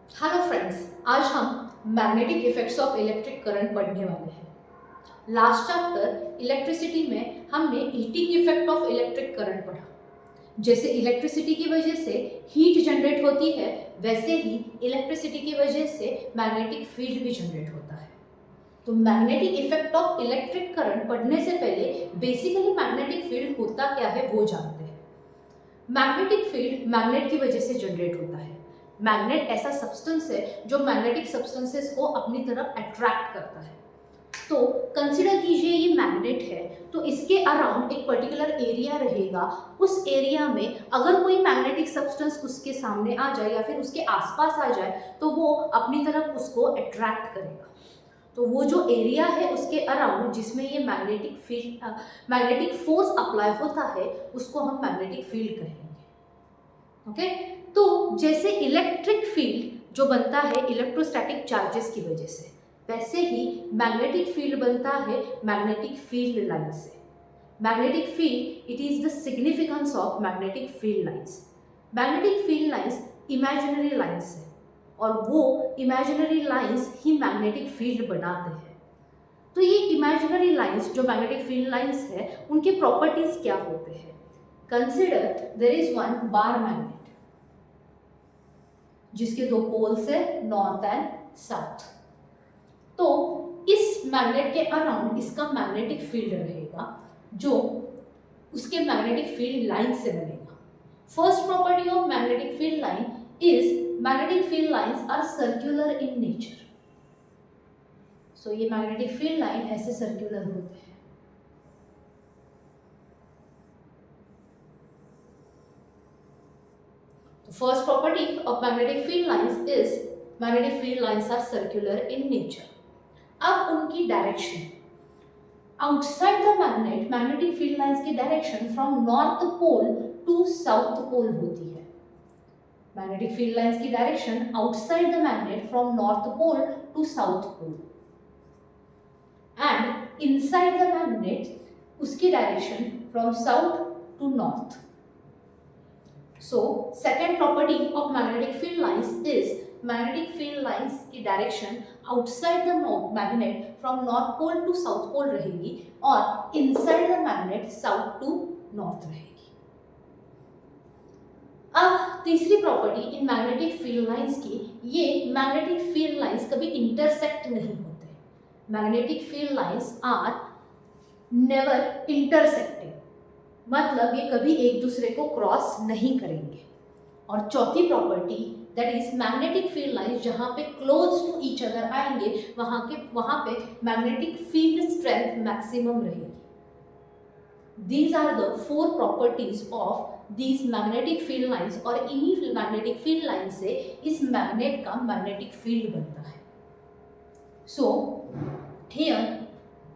Hello friends, आज हम magnetic effects of electric current पढ़ने वाले हैं। लास्ट चैप्टर इलेक्ट्रिसिटी में हमने heating effect of electric current पढ़ा। जैसे इलेक्ट्रिसिटी की वजह से हीट जनरेट होती है, वैसे ही इलेक्ट्रिसिटी की वजह से मैग्नेटिक फील्ड भी जनरेट होता है। तो magnetic effect of electric current पढ़ने से पहले बेसिकली मैग्नेटिक फील्ड होता क्या है वो जानते हैं। मैग्नेटिक फील्ड मैग्नेट की वजह से जनरेट होता है। मैग्नेट ऐसा सब्सटेंस है जो मैग्नेटिक सब्सटेंसेस को अपनी तरफ अट्रैक्ट करता है। तो कंसिडर कीजिए ये मैग्नेट है, तो इसके अराउंड एक पर्टिकुलर एरिया रहेगा। उस एरिया में अगर कोई मैग्नेटिक सब्सटेंस उसके सामने आ जाए या फिर उसके आसपास आ जाए तो वो अपनी तरफ उसको अट्रैक्ट करेगा। तो वो जो एरिया है उसके अराउंड जिसमें ये magnetic field magnetic force apply होता है उसको हम मैग्नेटिक फील्ड कहेंगे। ओके, तो जैसे इलेक्ट्रिक फील्ड जो बनता है इलेक्ट्रोस्टैटिक चार्जेस की वजह से, वैसे ही मैग्नेटिक फील्ड बनता है मैग्नेटिक फील्ड लाइन से। Magnetic field, it is the significance of magnetic field lines. Magnetic field lines imaginary lines है और वो इमेजिनरी लाइंस ही मैग्नेटिक फील्ड बनाते हैं। तो ये इमेजिनरी लाइंस जो मैग्नेटिक फील्ड लाइंस है उनके प्रॉपर्टीज क्या होते हैं? Consider there is one bar magnet जिसके दो पोल्स है, नॉर्थ एंड साउथ। तो इस मैग्नेट के अराउंड इसका मैग्नेटिक फील्ड रहेगा जो उसके मैग्नेटिक फील्ड लाइन से बनेगा। First property of magnetic field line is magnetic field lines are circular in nature. So ये मैग्नेटिक फील्ड लाइन ऐसे सर्कुलर होते हैं। The first property of magnetic field lines is magnetic field lines are circular in nature. अब उनकी direction, outside the magnet magnetic field lines की direction from north pole to south pole होती है। Magnetic field lines की direction outside the magnet from north pole to south pole and inside the magnet उसकी direction from south to north. So, second property of magnetic field lines is magnetic field lines की direction outside the magnet from north pole to south pole रहेगी और inside the magnet south to north रहेगी। अब तीसरी property इन magnetic field lines की, ये magnetic field lines कभी इंटरसेक्ट नहीं होते। Magnetic field lines are never intersecting, मतलब ये कभी एक दूसरे को क्रॉस नहीं करेंगे। और चौथी property that is magnetic field lines जहाँ पे क्लोज टू ईच अदर आएंगे वहाँ पे मैग्नेटिक फील्ड स्ट्रेंथ मैक्सिमम रहेगी। These are the four properties of these magnetic field lines और इन्हीं मैग्नेटिक फील्ड लाइन से इस मैग्नेट का मैग्नेटिक फील्ड बनता है। So here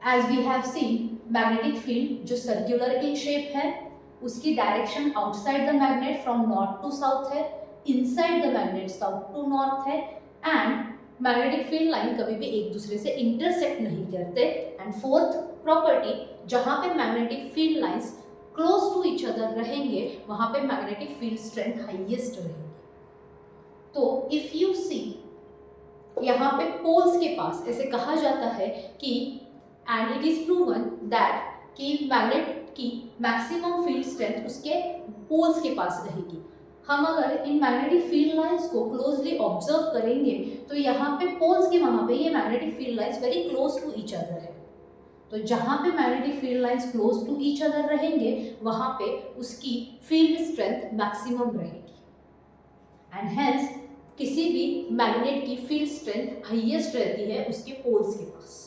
as we have seen, magnetic field जो सर्कुलर इन शेप है उसकी direction outside the magnet from north to south है, inside the magnet south to north है एंड मैग्नेटिक फील्ड लाइन कभी भी एक दूसरे से इंटरसेक्ट नहीं करते। एंड फोर्थ प्रॉपर्टी, जहाँ पे magnetic field lines close to each other रहेंगे वहाँ पे मैग्नेटिक फील्ड स्ट्रेंथ हाईएस्ट रहेगी। तो इफ यू सी, यहाँ पे पोल्स के पास ऐसे कहा जाता है कि and it is proven that कि मैग्नेट की मैक्सिमम फील्ड स्ट्रेंथ उसके पोल्स के पास रहेगी। हम अगर इन मैग्नेटिक फील्ड लाइंस को क्लोजली ऑब्जर्व करेंगे तो यहाँ पे पोल्स के वहाँ पे ये magnetic field lines very close to each other है। तो जहाँ पे magnetic field lines close to each other रहेंगे वहाँ पे उसकी फील्ड स्ट्रेंथ मैक्सिमम रहेगी एंड हेंस किसी भी मैग्नेट की फील्ड स्ट्रेंथ हाईएस्ट रहती है उसके पोल्स के पास।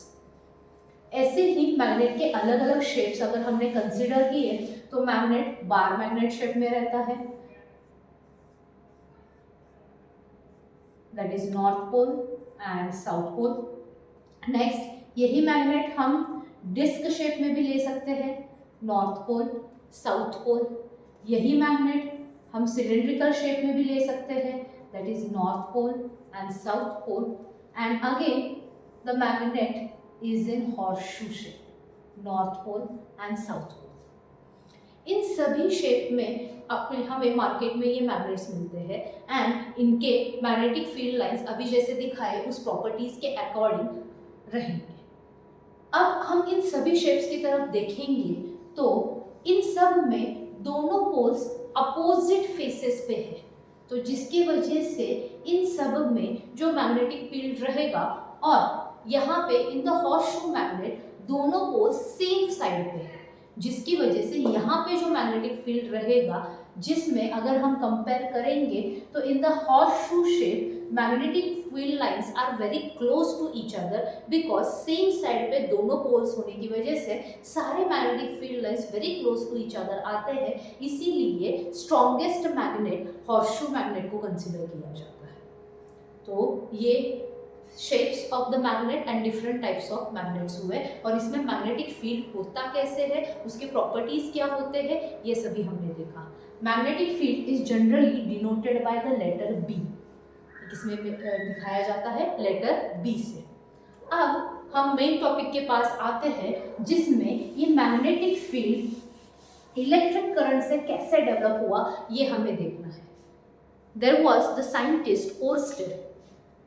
ऐसे ही मैग्नेट के अलग अलग शेप्स अगर हमने कंसीडर किए तो मैग्नेट बार मैग्नेट शेप में रहता है, that is north pole and south pole. Next यही मैग्नेट हम डिस्क शेप में भी ले सकते हैं, नॉर्थ पोल साउथ पोल। यही मैग्नेट हम सिलेंड्रिकल शेप में भी ले सकते हैं, that is north pole and south pole. And again the magnet is in horseshoe shape, north pole and south pole. इन सभी शेप में अपने हमें मार्केट में ये मैग्नेट्स मिलते हैं एंड इनके मैग्नेटिक फील्ड लाइंस अभी जैसे दिखाए उस प्रॉपर्टीज के अकॉर्डिंग रहेंगे। अब हम इन सभी शेप्स की तरफ देखेंगे तो इन सब में दोनों पोल्स अपोजिट फेसेस पे है, तो जिसकी वजह से इन सब में जो मैग्नेटिक फील्ड रहेगा और यहाँ पे इन द हॉर्सशू मैग्नेट दोनों पोल्स सेम साइड पे है, जिसकी वजह से यहाँ पे जो मैग्नेटिक फील्ड रहेगा जिसमें अगर हम कंपेयर करेंगे तो in the horseshoe shape magnetic field lines are very close to each other because same side पे दोनों पोल्स होने की वजह से सारे magnetic field lines very close to each other आते हैं, इसीलिए स्ट्रॉन्गेस्ट मैग्नेट हॉर्सशू मैग्नेट को कंसिडर किया जाता है। तो ये shapes of the magnet and different types of magnets हुए और इसमें मैग्नेटिक फील्ड होता कैसे है, उसके प्रॉपर्टीज क्या होते हैं, ये सभी हमने देखा। Magnetic field is generally denoted by the letter B, इसमें दिखाया जाता है लेटर बी से। अब हम मेन टॉपिक के पास आते हैं जिसमें ये मैग्नेटिक फील्ड इलेक्ट्रिक करंट से कैसे डेवलप हुआ ये हमें देखना है। There was the scientist Oersted,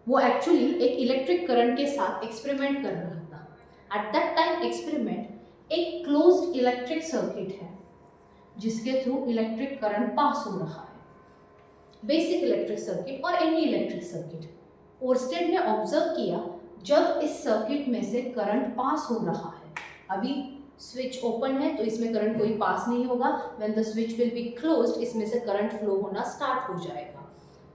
वो एक्चुअली एक इलेक्ट्रिक करंट के साथ एक्सपेरिमेंट कर रहा था। एट दैट टाइम एक्सपेरिमेंट एक क्लोज्ड इलेक्ट्रिक सर्किट है जिसके थ्रू इलेक्ट्रिक करंट पास हो रहा है, बेसिक इलेक्ट्रिक सर्किट और एनी इलेक्ट्रिक सर्किट। ओर्स्टेड ने ऑब्जर्व किया जब इस सर्किट में से करंट पास हो रहा है, अभी स्विच ओपन है तो इसमें करंट कोई पास नहीं होगा, when the switch will be closed इसमें से करंट फ्लो होना स्टार्ट हो जाएगा।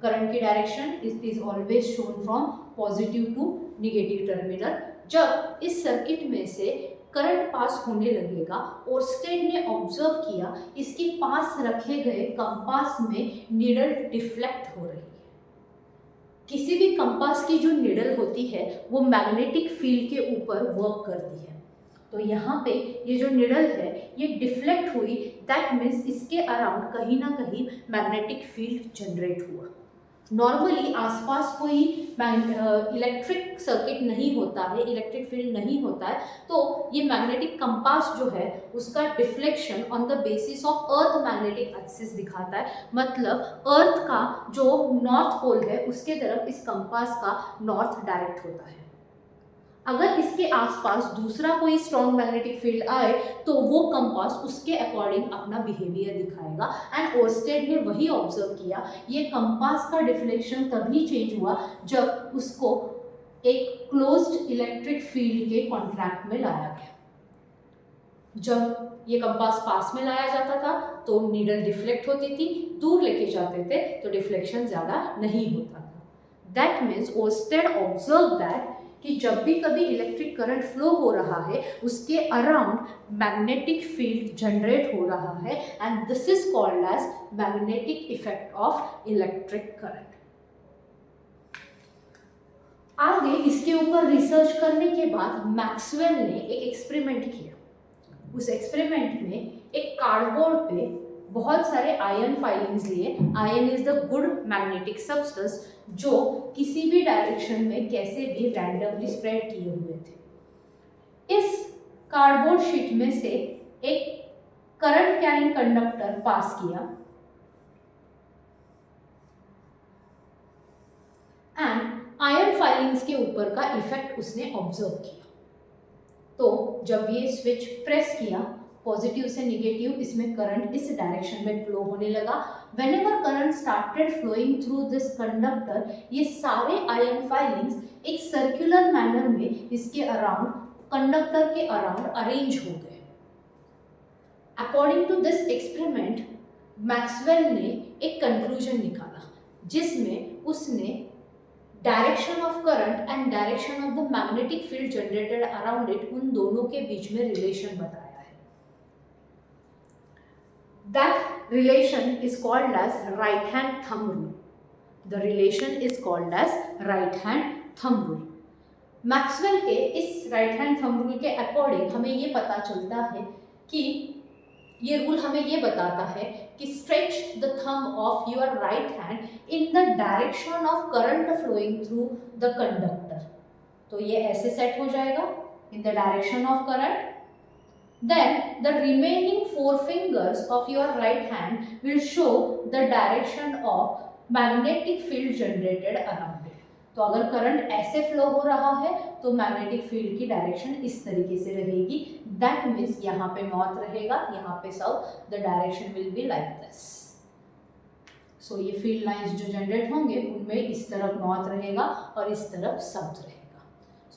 करंट की direction is always shown from positive to negative terminal. जब इस सर्किट में से करंट पास होने लगेगा, ओर्स्टेड ने ऑब्जर्व किया इसके पास रखे गए कंपास में नीडल डिफ्लेक्ट हो रही है। किसी भी कंपास की जो नीडल होती है वो मैग्नेटिक फील्ड के ऊपर वर्क करती है, तो यहाँ पे ये जो नीडल है ये डिफ्लेक्ट हुई, दैट मीन्स इसके अराउंड कहीं ना कहीं मैग्नेटिक फील्ड जनरेट हुआ। नॉर्मली आसपास कोई इलेक्ट्रिक सर्किट नहीं होता है, इलेक्ट्रिक फील्ड नहीं होता है, तो ये मैग्नेटिक कंपास जो है उसका deflection on the basis of earth magnetic axis दिखाता है, मतलब अर्थ का जो नॉर्थ पोल है उसके तरफ इस कंपास का नॉर्थ डायरेक्ट होता है। अगर इसके आसपास दूसरा कोई स्ट्रॉन्ग मैग्नेटिक फील्ड आए तो वो कंपास उसके अकॉर्डिंग अपना बिहेवियर दिखाएगा एंड ओर्स्टेड ने वही ऑब्जर्व किया। ये कंपास का डिफ्लेक्शन तभी चेंज हुआ जब उसको एक क्लोज्ड इलेक्ट्रिक फील्ड के कॉन्ट्रैक्ट में लाया गया। जब ये कंपास पास में लाया जाता था तो नीडल डिफ्लेक्ट होती थी, दूर लेके जाते थे तो डिफ्लेक्शन ज़्यादा नहीं होता था। That means Oersted observe that कि जब भी कभी इलेक्ट्रिक करंट फ्लो हो रहा है उसके अराउंड मैग्नेटिक फील्ड जनरेट हो रहा है and this is called as magnetic effect of electric current. आगे इसके ऊपर रिसर्च करने के बाद मैक्सवेल ने एक एक्सपेरिमेंट किया। उस एक्सपेरिमेंट में एक कार्डबोर्ड पे बहुत सारे आयन फाइलिंग्स लिए। Ion is the good magnetic substance जो किसी भी डायरेक्शन में कैसे भी रैंडमली स्प्रेड किए हुए थे। इस कार्डबोर्ड शीट में से एक करंट कैरिंग कंडक्टर पास किया एंड आयन फाइलिंग्स के ऊपर का इफेक्ट उसने ऑब्जर्व किया। तो जब ये स्विच प्रेस किया, पॉजिटिव से निगेटिव इसमें करंट इस डायरेक्शन में फ्लो होने लगा। Whenever current started flowing through this conductor, ये सारे आयन फाइलिंग्स एक सर्कुलर मैनर में इसके अराउंड, कंडक्टर के अराउंड अरेंज हो गए। According to this experiment Maxwell ने एक कंक्लूजन निकाला जिसमें उसने direction of current and direction of the magnetic field generated around it, उन दोनों के बीच में रिलेशन बताया है। That relation is called as right hand thumb rule. The relation is called as right hand thumb rule. Maxwell के इस right hand thumb rule के according हमें ये पता चलता है कि ये रूल हमें ये बताता है कि stretch the thumb of your right hand in the direction of current flowing through the conductor. तो ये ऐसे सेट हो जाएगा in the direction of current. then the remaining four fingers of your right hand will show the direction of magnetic field generated around it. तो अगर current ऐसे flow हो रहा है तो मैग्नेटिक फील्ड की डायरेक्शन इस तरीके से रहेगी. दैट मीन्स यहाँ पे नॉर्थ रहेगा, यहाँ पे south. The direction will be like this. So ये फील्ड लाइंस जो जनरेट होंगे उनमें इस तरफ नॉर्थ रहेगा और इस तरफ साउथ रहेगा.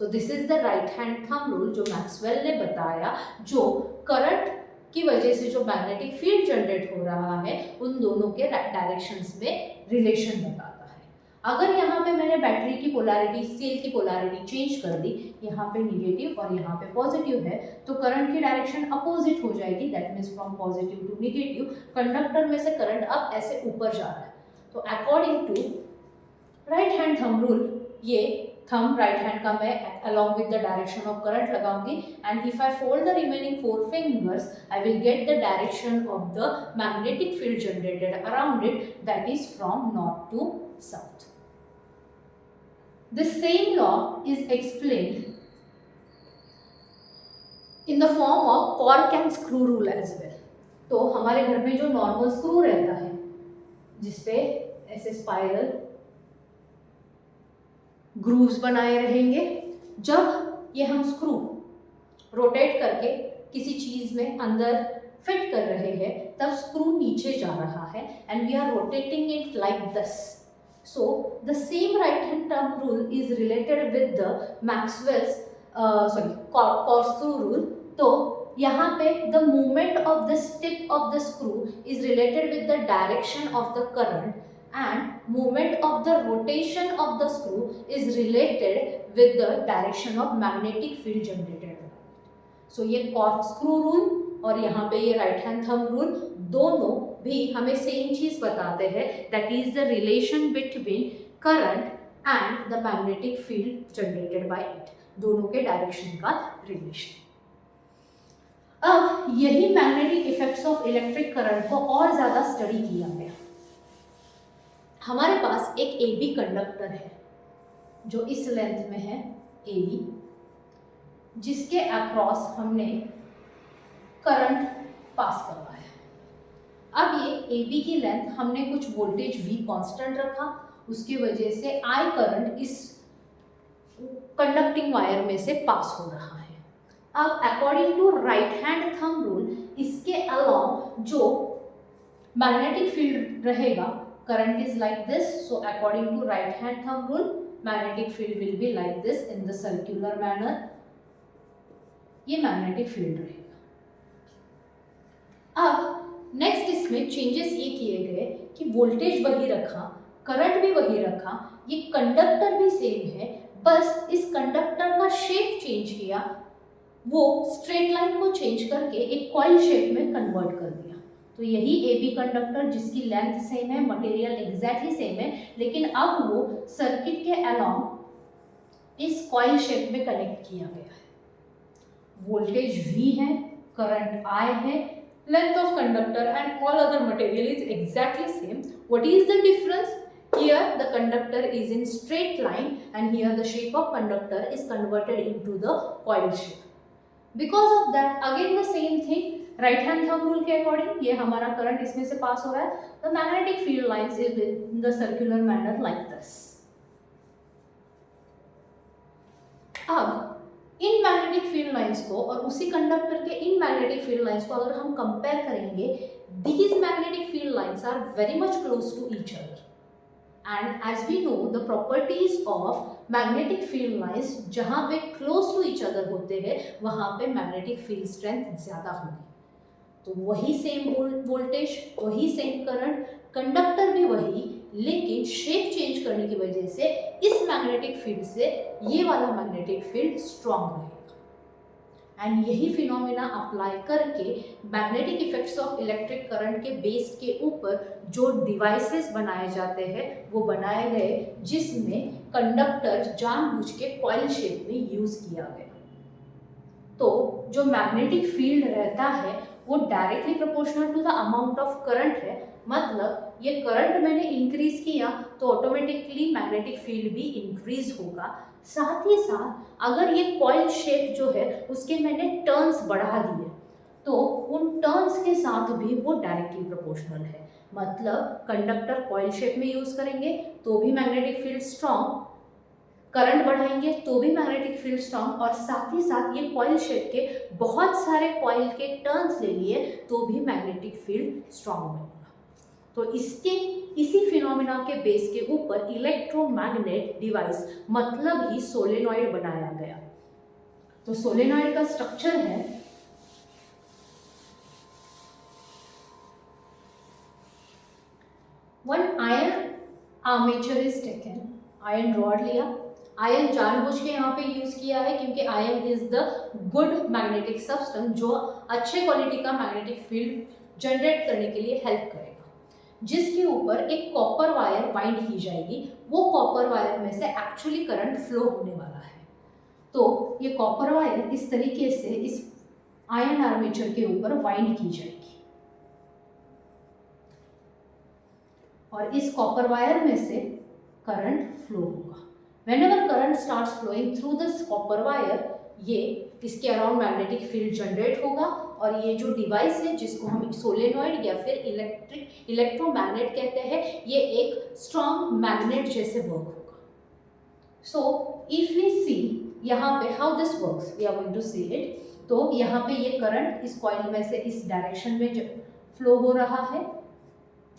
So this is the right hand thumb rule जो मैक्सवेल ने बताया, जो करंट की वजह से जो मैग्नेटिक फील्ड जनरेट हो रहा है उन दोनों के डायरेक्शंस में रिलेशन बताता है. अगर यहाँ पे मैंने बैटरी की पोलैरिटी, सेल की पोलैरिटी चेंज कर दी, यहाँ पे निगेटिव और यहाँ पे पॉजिटिव है, तो करंट की डायरेक्शन अपोजिट हो जाएगी. That means from positive to negative. Conductor में से करंट अब ऐसे ऊपर जा रहा है. तो according to right hand thumb rule, ये थंब राइट हैंड का मैं along with the direction of current लगाऊंगी, and if I fold the remaining four fingers, I will get the direction of the magnetic field generated around it, that is from north to south. This same law is explained in the form of cork and screw rule as well. तो हमारे घर में जो normal screw रहता है जिसपे ऐसे spiral grooves बनाए रहेंगे, जब ये हम स्क्रू रोटेट करके किसी चीज में अंदर फिट कर रहे हैं तब स्क्रू नीचे जा रहा है and we are rotating it like this. So the same right hand thumb rule is related with the Maxwell's corkscrew rule. तो यहाँ पे the movement of the tip of the screw is related with the direction of the current and movement of the rotation of the screw is related with the direction of magnetic field generated. So ये corkscrew rule और यहाँ पे ये right hand thumb rule दोनों भी हमें same चीज बताते हैं, that is the relation between current and the magnetic field generated by it. दोनों के डायरेक्शन का रिलेशन. अब यही magnetic effects of electric current को और ज्यादा स्टडी किया गया. हमारे पास एक AB कंडक्टर है जो इस लेंथ में है AB, जिसके अक्रॉस हमने करंट पास करवाया. अब ये AB की लेंथ हमने कुछ वोल्टेज V कांस्टेंट रखा, उसकी वजह से I करंट इस कंडक्टिंग वायर में से पास हो रहा है. अब according to right hand thumb rule, इसके अलावा जो मैग्नेटिक फील्ड रहेगा, current is like this. So according to right hand thumb rule, magnetic field will be like this in the circular manner. ये magnetic field रहेगा. अब next इसमें changes ये किए गए कि वोल्टेज वही रखा, करंट भी वही रखा, ये कंडक्टर भी सेम है, बस इस कंडक्टर का शेप चेंज किया, वो स्ट्रेट लाइन को चेंज करके एक कॉइल शेप में कन्वर्ट कर दिया. तो यही AB कंडक्टर जिसकी लेंथ सेम है, मटेरियल एग्जैक्टली सेम है, लेकिन अब वो सर्किट के अलोंग इस कॉइल शेप में कनेक्ट किया गया है. वोल्टेज V है, करंट I है, length of conductor and all other material is exactly same. What is the difference? Here the conductor is in straight line and here the shape of conductor is converted into the coil shape. Because of that, again the same thing, right hand thumb rule के according ये हमारा current इसमें से pass हो रहा है. The magnetic field lines is in the circular manner like this. अब इन magnetic field lines को और उसी कंडक्टर के इन मैग्नेटिक फील्ड लाइंस को अगर हम कंपेयर करेंगे, these magnetic field lines are very much close to each other. And as we know the properties of magnetic field lines, जहाँ पे close to each other होते हैं वहाँ पे magnetic field strength ज़्यादा होगी. तो वही सेम वोल्टेज, वही सेम करंट, कंडक्टर भी वही, लेकिन शेप चेंज करने की वजह से इस मैग्नेटिक फील्ड से ये वाला मैग्नेटिक फील्ड स्ट्रॉन्ग रहेगा. एंड यही फिनोमेना अप्लाई करके magnetic effects of electric current के बेस के ऊपर जो डिवाइसेस बनाए जाते हैं वो बनाए गए, जिसमें कंडक्टर जानबूझ के कॉइल शेप में यूज किया गया. तो जो मैग्नेटिक फील्ड रहता है वो directly proportional to the amount of current है. मतलब ये करंट मैंने इंक्रीज किया तो ऑटोमेटिकली मैग्नेटिक फील्ड भी इंक्रीज होगा. साथ ही साथ अगर ये कॉइल शेप जो है उसके मैंने टर्न्स बढ़ा दिए तो उन टर्न्स के साथ भी वो डायरेक्टली प्रोपोर्शनल है। मतलब कंडक्टर कॉइल शेप में यूज करेंगे तो भी मैग्नेटिक फील्ड स्ट्रॉन्ग, करंट बढ़ाएंगे तो भी मैग्नेटिक फील्ड स्ट्रॉन्ग, और साथ ही साथ ये कॉइल शेप के बहुत सारे कॉइल के टर्न्स ले लिए तो भी मैग्नेटिक फील्ड स्ट्रॉन्ग बनेगा। तो इसी फिनोमिना के बेस के ऊपर इलेक्ट्रोमैग्नेट डिवाइस मतलब ही सोलेनॉइड बनाया गया। तो सोलेनॉइड का स्ट्रक्चर है, one iron armature is taken, iron rod लिया, आयरन जानबूझ के यहाँ पे यूज किया है क्योंकि iron is the good magnetic substance जो अच्छे क्वालिटी का मैग्नेटिक फील्ड जनरेट करने के लिए हेल्प करेगा, जिसके ऊपर एक कॉपर वायर बाइंड की जाएगी। वो कॉपर वायर में से एक्चुअली करंट फ्लो होने वाला है। तो ये कॉपर वायर इस तरीके से इस आयरन आर्मेचर के ऊपर बाइंड की जाएगी और इस कॉपर वायर में से करंट फ्लो होगा। Whenever current starts flowing through this copper wire, ये इसके अराउंड मैग्नेटिक फील्ड जनरेट होगा और ये जो डिवाइस है जिसको हम सोलेनॉइड या फिर इलेक्ट्रोमैग्नेट कहते हैं, ये एक स्ट्रॉन्ग मैग्नेट जैसे वर्क होगा। सो इफ वी सी यहाँ पे how this works, we are going to see it. तो यहाँ पे ये करंट इस कॉइल में से इस डायरेक्शन में फ्लो हो रहा है,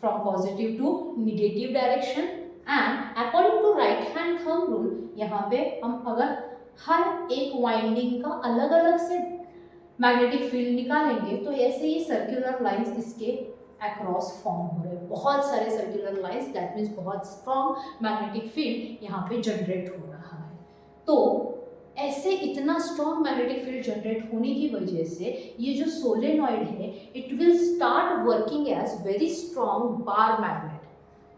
from positive to negative direction, and according to right hand thumb rule यहाँ पे हम अगर हर एक वाइंडिंग का अलग अलग से मैग्नेटिक फील्ड निकालेंगे तो ऐसे ही सर्कुलर लाइंस इसके अक्रॉस फॉर्म हो रहे हैं, बहुत सारे सर्कुलर लाइंस, दैट मीन्स बहुत स्ट्रॉन्ग मैग्नेटिक फील्ड यहाँ पे जनरेट हो रहा है। तो ऐसे इतना स्ट्रॉन्ग मैग्नेटिक फील्ड जनरेट होने की वजह से ये जो सोलेनॉइड है it will start working as very strong bar magnet,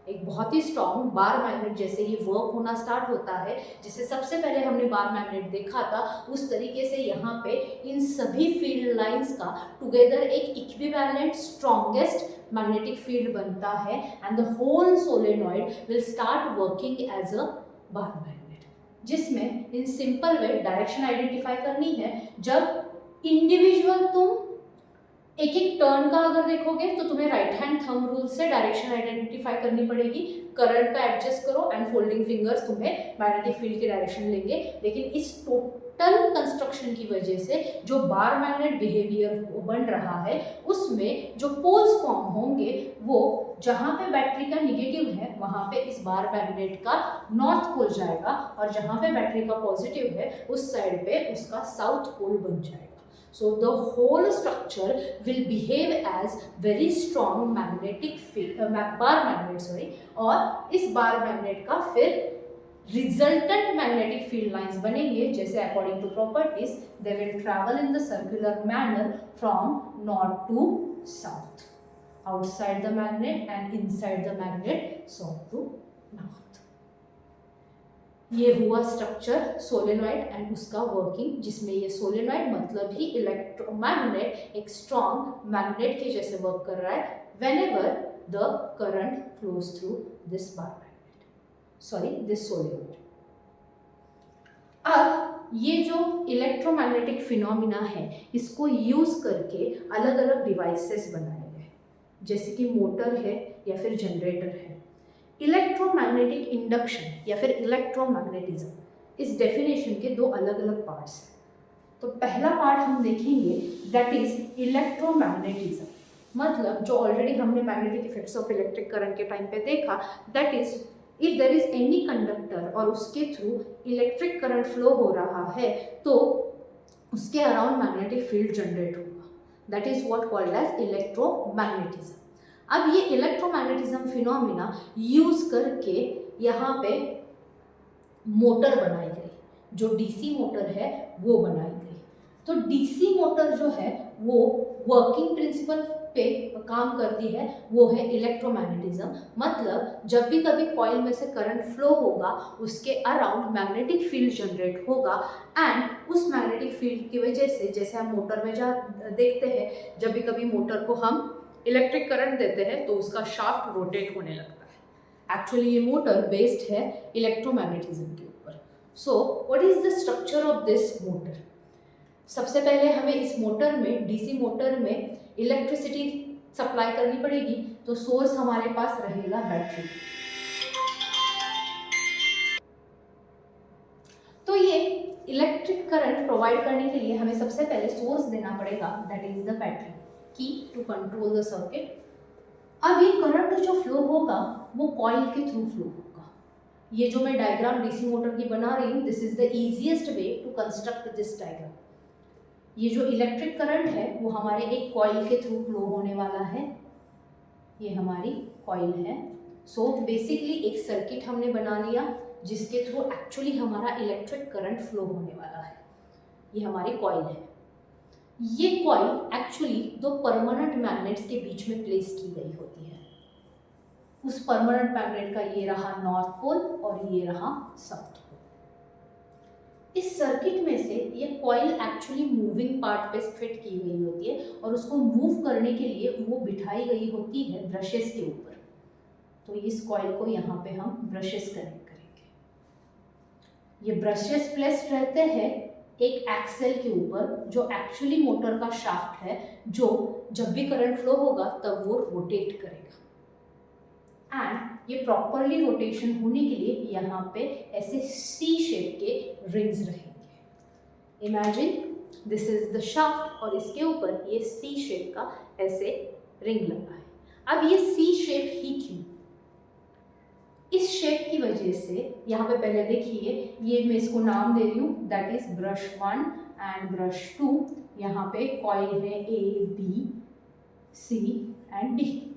एक बहुत ही स्ट्रॉन्ग बार मैग्नेट जैसे ये वर्क होना स्टार्ट होता है। जिसे सबसे पहले हमने बार मैग्नेट देखा था उस तरीके से यहाँ पे इन सभी फील्ड लाइंस का टुगेदर एक इक्विवेलेंट स्ट्रॉन्गेस्ट मैग्नेटिक फील्ड बनता है and the whole solenoid will start working as a bar magnet, जिसमें in simple way direction identify करनी है। जब इंडिविजुअल तुम एक एक टर्न का अगर देखोगे तो तुम्हें राइट हैंड थंब रूल से डायरेक्शन आइडेंटिफाई करनी पड़ेगी, करंट का एडजस्ट करो एंड फोल्डिंग फिंगर्स तुम्हें मैग्नेटिक फील्ड की डायरेक्शन लेंगे। लेकिन इस टोटल कंस्ट्रक्शन की वजह से जो बार मैग्नेट बिहेवियर बन रहा है उसमें जो पोल्स फॉर्म होंगे वो जहाँ पे बैटरी का निगेटिव है वहाँ पे इस बार मैग्नेट का नॉर्थ पोल जाएगा और जहाँ पे बैटरी का पॉजिटिव है उस साइड पे उसका साउथ पोल बन जाएगा। So the whole structure will behave as very strong magnetic field, bar magnet sorry, और इस बार मैग्नेट का फिर resultant magnetic field lines बनेंगे जैसे according to properties they will travel in the circular manner from north to south, outside the magnet and inside the magnet south to north। ये हुआ structure solenoid and उसका working, जिसमें ये solenoid मतलब ही electromagnet एक strong magnet के जैसे work कर रहा है whenever the current flows through this bar magnet, sorry this solenoid. अब ये जो इलेक्ट्रोमैग्नेटिक फिनोमिना है इसको यूज करके अलग अलग डिवाइसेस बनाए गए, जैसे कि मोटर है या फिर जनरेटर है। इलेक्ट्रोमैग्नेटिक इंडक्शन या फिर इलेक्ट्रोमैग्नेटिज्म, इस डेफिनेशन के दो अलग अलग पार्ट्स हैं। तो पहला पार्ट हम देखेंगे दैट इज इलेक्ट्रोमैग्नेटिज्म, मतलब जो ऑलरेडी हमने magnetic effects of electric current के टाइम पे देखा, that is if there is any conductor और उसके थ्रू इलेक्ट्रिक करंट फ्लो हो रहा है तो उसके अराउंड मैग्नेटिक फील्ड जनरेट होगा, that is what called as electromagnetism. अब ये इलेक्ट्रोमैग्नेटिज्म फिनोमिना यूज करके यहाँ पे मोटर बनाई गई, जो डीसी मोटर है वो बनाई गई। तो डीसी मोटर जो है वो वर्किंग प्रिंसिपल पे काम करती है, वो है इलेक्ट्रोमैग्नेटिज्म। मतलब जब भी कभी कॉइल में से करंट फ्लो होगा उसके अराउंड मैग्नेटिक फील्ड जनरेट होगा एंड उस मैग्नेटिक फील्ड की वजह से, जैसे हम मोटर में देखते हैं जब भी कभी मोटर को हम इलेक्ट्रिक करंट देते हैं तो उसका शाफ्ट रोटेट होने लगता है। एक्चुअली ये मोटर बेस्ड है इलेक्ट्रोमैग्नेटिज्म के ऊपर। So what is the structure of this motor? सबसे पहले हमें इस मोटर में, डीसी मोटर में इलेक्ट्रिसिटी सप्लाई करनी पड़ेगी, तो सोर्स हमारे पास रहेगा बैटरी। तो ये इलेक्ट्रिक करंट प्रोवाइड करने के लिए हमें सबसे पहले सोर्स देना पड़ेगा, दैट इज द बैटरी, की टू कंट्रोल द सर्किट। अब ये करंट जो फ्लो होगा वो कॉइल के थ्रू फ्लो होगा। ये जो मैं डायग्राम डीसी मोटर की बना रही हूँ, this is the easiest way to construct this diagram. ये जो इलेक्ट्रिक करंट है वो हमारे एक कॉइल के थ्रू फ्लो होने वाला है, ये हमारी कॉइल है। सो बेसिकली एक सर्किट हमने बना लिया जिसके थ्रू एक्चुअली हमारा इलेक्ट्रिक करंट फ्लो होने वाला है। ये हमारी कॉइल है। ये कॉइल एक्चुअली दो परमानेंट मैग्नेट्स के बीच में प्लेस की गई होती है। उस परमानेंट मैग्नेट का ये रहा नॉर्थ पोल और ये रहा साउथ पोल। इस सर्किट में से ये कॉइल एक्चुअली मूविंग पार्ट पे फिट की गई होती है और उसको मूव करने के लिए वो बिठाई गई होती है ब्रशेस के ऊपर। तो इस कॉइल को यहाँ पे हम ब्रशेस कनेक्ट करेंगे। ये ब्रशेस प्लेस्ड रहते हैं एक एक्सेल के ऊपर जो एक्चुअली मोटर का शाफ्ट है, जो जब भी करंट फ्लो होगा तब वो रोटेट करेगा। एंड ये प्रॉपरली रोटेशन होने के लिए यहाँ पे ऐसे सी शेप के रिंग्स रहेंगे। Imagine this is the shaft और इसके ऊपर ये सी शेप का ऐसे रिंग लगा है। अब ये सी शेप ही क्यों? इस शेप की वजह से यहाँ पे पहले देखिए, ये मैं इसको नाम दे रही हूँ, that is brush 1 and brush 2। यहाँ पे कॉइल है A B C and D.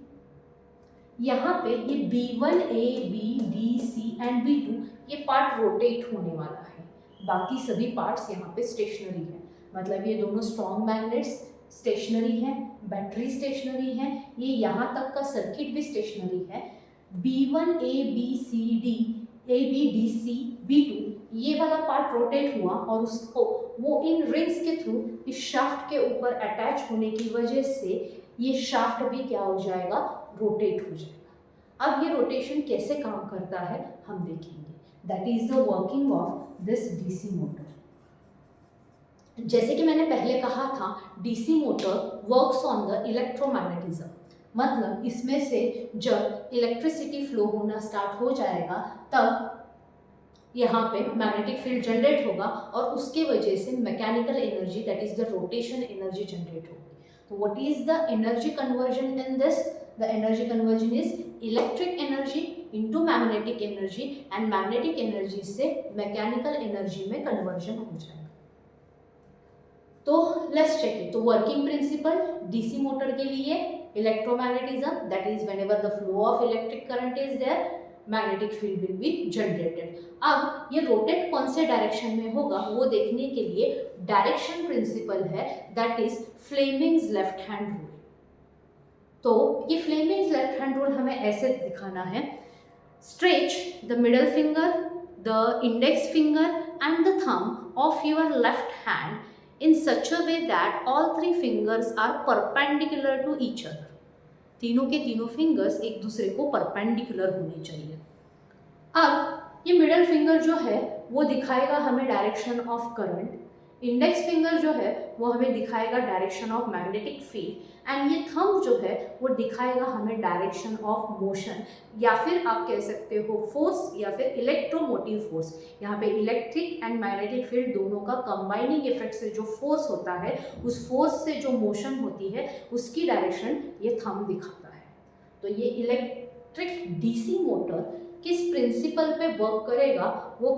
यहाँ पे ये B1 A B D C and B2 ये पार्ट रोटेट होने वाला है, बाकी सभी पार्ट्स यहाँ पे स्टेशनरी है। मतलब ये दोनों स्ट्रॉन्ग मैग्नेट्स स्टेशनरी हैं, बैटरी स्टेशनरी है, ये यहाँ तक का सर्किट भी स्टेशनरी है। B1 A B C D A B D C B2 ये वाला पार्ट रोटेट हुआ और उसको वो इन रिंग्स के थ्रू इस शाफ्ट के ऊपर अटैच होने की वजह से ये शाफ्ट भी क्या हो जाएगा, रोटेट हो जाएगा। अब ये रोटेशन कैसे काम करता है हम देखेंगे। That is the working of this DC motor. जैसे कि मैंने पहले कहा था, DC motor works on the electromagnetism. मतलब इसमें से जब इलेक्ट्रिसिटी फ्लो होना स्टार्ट हो जाएगा तब यहाँ पे मैग्नेटिक फील्ड जनरेट होगा और उसके वजह से mechanical energy that is the rotation energy generate होगी। तो what is the energy conversion in this? The energy conversion is electric energy into magnetic energy and magnetic energy से मैकेनिकल एनर्जी में conversion हो जाएगा। तो लेट्स चेक इट। तो working principle DC motor के लिए electromagnetism, that is whenever the flow of electric current is there magnetic field will be generated. अब ये रोटेट कौन से डायरेक्शन में होगा वो देखने के लिए डायरेक्शन प्रिंसिपल है, that is Fleming's left hand rule. तो ये फ्लेमिंग्स लेफ्ट हैंड रूल हमें ऐसे दिखाना है। Stretch the middle finger, the index finger and the thumb of your left hand in such a way that all three fingers are perpendicular to each other। तीनों के तीनों fingers एक दूसरे को परपेंडिकुलर होने चाहिए। अब ये मिडल फिंगर जो है वो दिखाएगा हमें direction of current, index finger जो है वो हमें दिखाएगा direction of magnetic field and ये थंब जो है वो दिखाएगा हमें डायरेक्शन ऑफ मोशन, या फिर आप कह सकते हो फोर्स या फिर इलेक्ट्रोमोटिव फोर्स। यहाँ पे इलेक्ट्रिक एंड मैग्नेटिक फील्ड दोनों का कंबाइनिंग इफेक्ट से जो फोर्स होता है, उस फोर्स से जो मोशन होती है उसकी डायरेक्शन ये थंब दिखाता है। तो ये इलेक्ट्रिक डीसी मोटर किस प्रिंसिपल पे वर्क करेगा? वो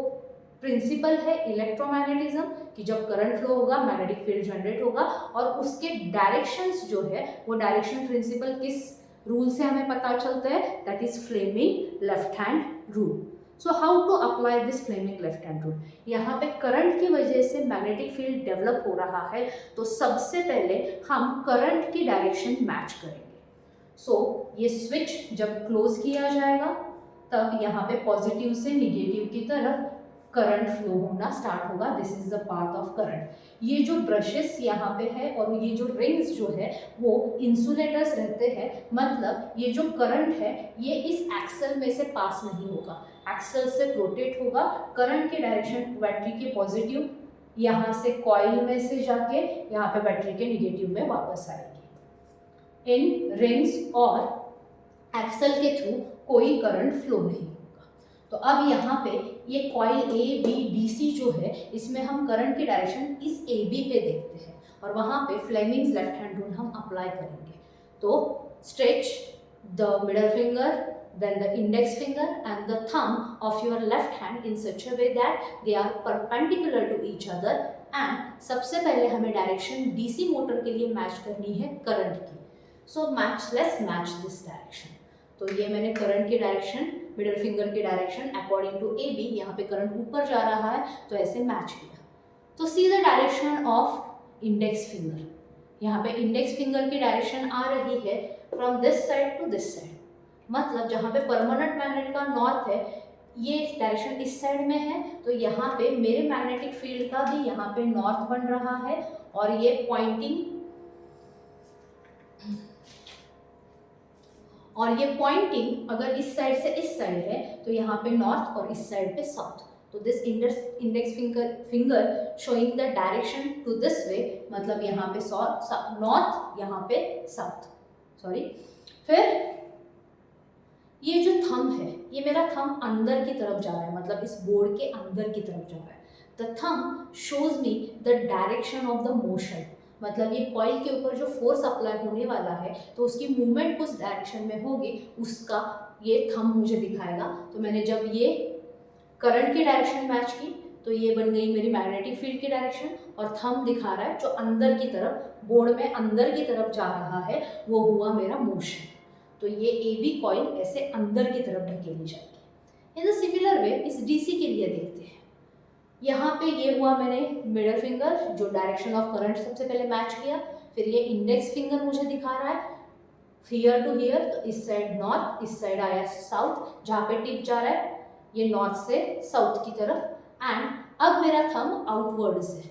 प्रिंसिपल है इलेक्ट्रोमैग्नेटिज्म, कि जब करंट फ्लो होगा मैग्नेटिक फील्ड जनरेट होगा, और उसके डायरेक्शंस जो है वो डायरेक्शन प्रिंसिपल किस रूल से हमें पता चलता है? That is Fleming left hand rule. So how to apply this Fleming left hand rule? यहाँ पे करंट की वजह से मैग्नेटिक फील्ड डेवलप हो रहा है, तो सबसे पहले हम करंट की डायरेक्शन मैच करेंगे। सो ये स्विच जब क्लोज किया जाएगा तब यहाँ पे पॉजिटिव से निगेटिव की तरफ करंट फ्लो होना स्टार्ट होगा। This is the path of current. ये जो ब्रशेस यहाँ पे है और ये जो रिंग्स जो है वो इंसुलेटर्स रहते हैं, मतलब ये जो करंट है ये इस एक्सल में से पास नहीं होगा, एक्सल से रोटेट होगा। करंट की डायरेक्शन बैटरी के पॉजिटिव यहाँ से कॉइल में से जाके यहाँ पे बैटरी के निगेटिव में वापस आएगी। इन रिंग्स और एक्सल के थ्रू कोई करंट फ्लो नहीं होगा। तो अब यहाँ पे ये coil A B D C जो है, इसमें हम करंट की डायरेक्शन इस ए बी पे देखते हैं और वहाँ पे फ्लेमिंग्स लेफ्ट हैंड रूल हम अप्लाई करेंगे। तो stretch the middle finger, then the index finger and the thumb of your left hand in such a way that they are perpendicular to each other and सबसे पहले हमें direction DC motor के लिए match करनी है current की। So let's match this direction. तो ये मैंने करंट की डायरेक्शन, मिडल फिंगर की direction according to A B, यहाँ पे करंट ऊपर जा रहा है तो ऐसे मैच किया। तो see the direction of index finger, यहाँ पे इंडेक्स फिंगर की डायरेक्शन आ रही है from this side to this side, मतलब जहाँ पे परमानेंट मैग्नेट का नॉर्थ है ये डायरेक्शन इस साइड में है, तो यहाँ पे मेरे मैग्नेटिक फील्ड का भी यहाँ पे नॉर्थ बन रहा है और ये पॉइंटिंग अगर इस साइड से इस साइड है तो यहाँ पे नॉर्थ और इस साइड पे साउथ। तो this index finger showing the direction to this way, मतलब यहाँ पे नॉर्थ, यहाँ पे साउथ, सॉरी। फिर ये जो थंब है, ये मेरा थंब अंदर की तरफ जा रहा है, मतलब इस बोर्ड के अंदर की तरफ जा रहा है। The thumb shows me the direction of the motion, मतलब ये कॉइल के ऊपर जो फोर्स अप्लाई होने वाला है तो उसकी मूवमेंट उस डायरेक्शन में होगी, उसका ये थंब मुझे दिखाएगा। तो मैंने जब ये करंट की डायरेक्शन मैच की तो ये बन गई मेरी मैग्नेटिक फील्ड की डायरेक्शन और थंब दिखा रहा है जो अंदर की तरफ, बोर्ड में अंदर की तरफ जा रहा है, वो हुआ मेरा मोशन। तो ये ए बी कॉइल ऐसे अंदर की तरफ ढकेली जाएगी। इन द सिमिलर वे इस डीसी के लिए देखते हैं। यहाँ पे ये हुआ मैंने मिडल फिंगर जो डायरेक्शन ऑफ करंट सबसे पहले मैच किया, फिर ये इंडेक्स फिंगर मुझे दिखा रहा है हियर टू हियर, तो इस साइड नॉर्थ, इस साइड आया साउथ, जहाँ पे टिप जा रहा है ये नॉर्थ से साउथ की तरफ। एंड अब मेरा थंब आउटवर्ड से,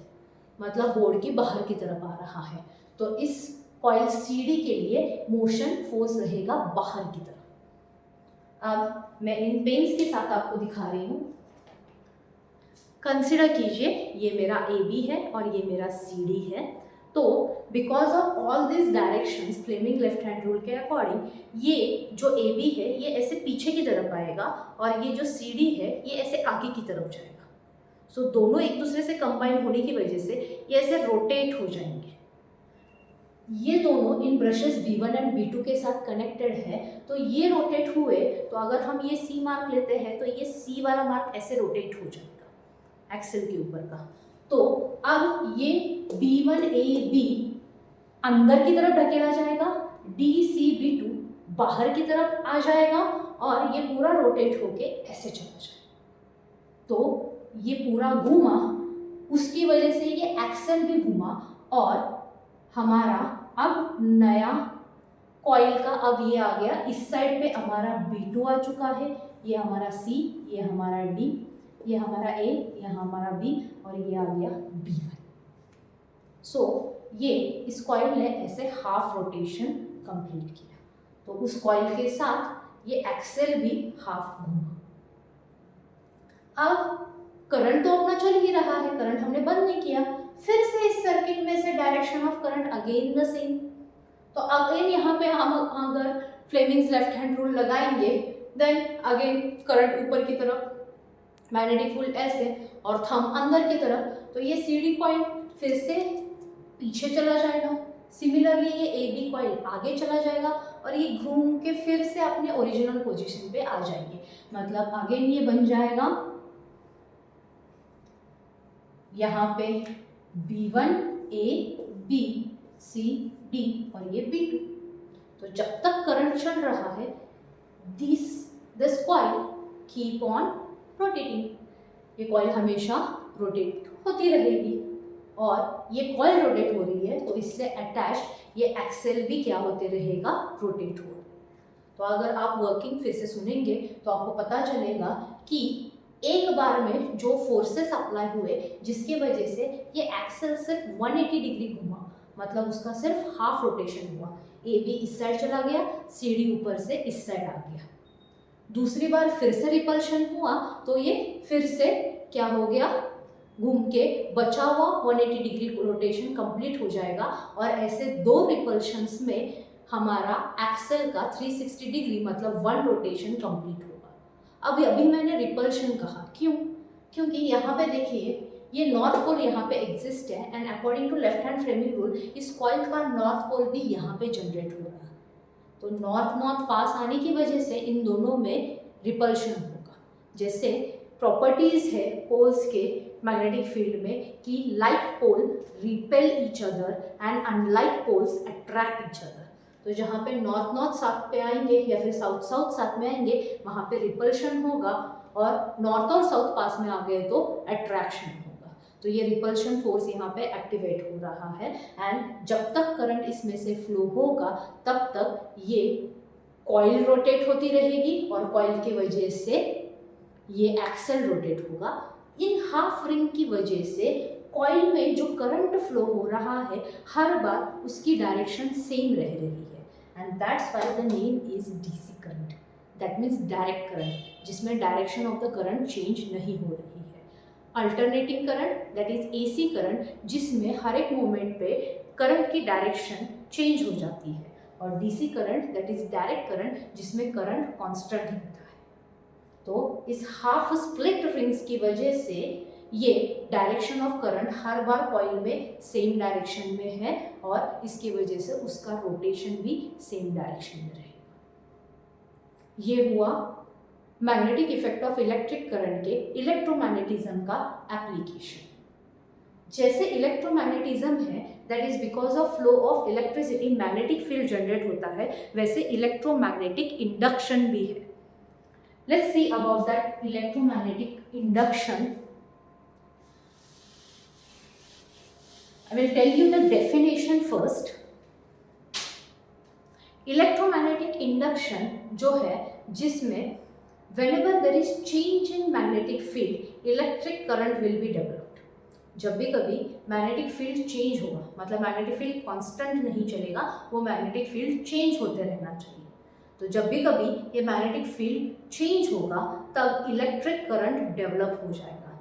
मतलब बोर्ड की बाहर की तरफ आ रहा है, तो इस कॉइल सीडी के लिए मोशन फोर्स रहेगा बाहर की तरफ। अब मैं इन पेन्स के साथ आपको दिखा रही हूँ। कंसिडर कीजिए ये मेरा ए बी है और ये मेरा सी डी है। तो because of all this directions Fleming left hand rule के अकॉर्डिंग ये जो ए बी है ये ऐसे पीछे की तरफ आएगा और ये जो सी डी है ये ऐसे आगे की तरफ जाएगा। सो दोनों एक दूसरे से कंबाइन होने की वजह से ये ऐसे रोटेट हो जाएंगे। ये दोनों इन ब्रशेस B1 एंड B2 के साथ कनेक्टेड है, तो ये रोटेट हुए तो अगर हम ये C मार्क लेते हैं तो ये C वाला मार्क ऐसे रोटेट हो जाएगा एक्सेल के ऊपर का। तो अब ये B1 AB अंदर की तरफ ढकेला जाएगा, DC B2 बाहर की तरफ आ जाएगा और ये पूरा रोटेट होके ऐसे चला जाएगा। तो ये पूरा घूमा, उसकी वजह से ये एक्सेल भी घूमा और हमारा अब नया कॉइल का अब ये आ गया इस साइड पे हमारा B2 आ चुका है, ये हमारा C, ये हमारा D, ये हमारा A, ये हमारा B और ये आ गया B1। सो ये इस कॉइल ने ऐसे हाफ रोटेशन कंप्लीट किया, तो उस कॉइल के साथ ये एक्सेल भी हाफ घूमा। अब करंट तो अपना चल ही रहा है, करंट हमने बंद नहीं किया, फिर से इस सर्किट में से direction of current again the same. तो अगेन यहाँ पे हम अगर फ्लेमिंग्स लेफ्ट हैंड रूल लगाएंगे देन अगेन करंट ऊपर की तरफ, मैग्नेटिक फील्ड ऐसे और थंब अंदर की तरफ, तो ये सीडी कॉइल फिर से पीछे चला जाएगा। सिमिलरली ये ए बी कॉइल आगे चला जाएगा और ये घूम के फिर से अपने ओरिजिनल पोजीशन पे आ जाएंगे। मतलब अगेन ये बन जाएगा यहाँ पे B1 A B C D और ये B2। तो जब तक करंट चल रहा है this coil keep on rotating, ये कॉइल हमेशा रोटेट होती रहेगी और ये कॉइल रोटेट हो रही है तो इससे अटैच्ड ये एक्सेल भी क्या होते रहेगा, रोटेट हो। तो अगर आप वर्किंग फिर से सुनेंगे तो आपको पता चलेगा कि एक बार में जो फोर्सेस अप्लाई हुए जिसकी वजह से ये एक्सेल सिर्फ 180 डिग्री घुमा, मतलब उसका सिर्फ हाफ रोटेशन हुआ। ए बी इस साइड चला गया, सी डी ऊपर से इस साइड आ गया। दूसरी बार फिर से रिपल्शन हुआ तो ये फिर से क्या हो गया, घूम के बचा हुआ 180 डिग्री रोटेशन कंप्लीट हो जाएगा और ऐसे 2 रिपल्शंस में हमारा एक्सेल का 360 डिग्री मतलब 1 रोटेशन कंप्लीट होगा। अभी अभी मैंने रिपल्शन कहा, क्यों? क्योंकि यहाँ पे देखिए ये नॉर्थ पोल यहाँ पे एग्जिस्ट है and according to left hand Fleming rule इस कॉइल का नॉर्थ पोल भी यहाँ पे जनरेट हो रहा है। तो नॉर्थ नॉर्थ पास आने की वजह से इन दोनों में रिपल्शन होगा। जैसे प्रॉपर्टीज है पोल्स के मैग्नेटिक फील्ड में कि like pole repel each other and unlike poles attract each other. तो जहाँ पे नॉर्थ नॉर्थ साथ पे आएंगे या फिर साउथ साउथ साथ में आएंगे वहाँ पे रिपल्शन होगा और नॉर्थ और साउथ पास में आ गए तो अट्रैक्शन होगा। तो ये रिपल्शन फोर्स यहाँ पे एक्टिवेट हो रहा है एंड जब तक करंट इसमें से फ्लो होगा तब तक ये कॉइल रोटेट होती रहेगी और कॉइल की वजह से ये एक्सेल रोटेट होगा। इन हाफ रिंग की वजह से कॉइल में जो करंट फ्लो हो रहा है हर बार उसकी डायरेक्शन सेम रह रही है and that's why the name is DC current, that means direct current, जिसमें direction of the current change नहीं हो रही है। Alternating current that is AC current, जिसमें हर एक मोमेंट पे करंट की डायरेक्शन चेंज हो जाती है, और DC current that is direct current, जिसमें करंट कांस्टेंट होता है। तो इस हाफ स्प्लिट रिंग्स की वजह से ये direction of current her bar coil में सेम डायरेक्शन में है और इसकी वजह से उसका रोटेशन भी सेम डायरेक्शन में रहेगा। ये हुआ magnetic effect of electric current के इलेक्ट्रोमैग्नेटिज्म का एप्लीकेशन। जैसे इलेक्ट्रोमैग्नेटिज्म है that is because of flow of electricity magnetic field generate होता है, वैसे इलेक्ट्रोमैग्नेटिक इंडक्शन भी है। Let's see about that electromagnetic induction. I will tell you the definition first. Electromagnetic induction जो है जिसमें whenever there is change in magnetic field, electric current will be developed. जब भी कभी मैग्नेटिक फील्ड चेंज होगा, मतलब मैग्नेटिक फील्ड कांस्टेंट नहीं चलेगा, वो मैग्नेटिक फील्ड चेंज होते रहना चाहिए। तो जब भी कभी ये मैग्नेटिक फील्ड चेंज होगा तब इलेक्ट्रिक करंट डेवलप हो जाएगा।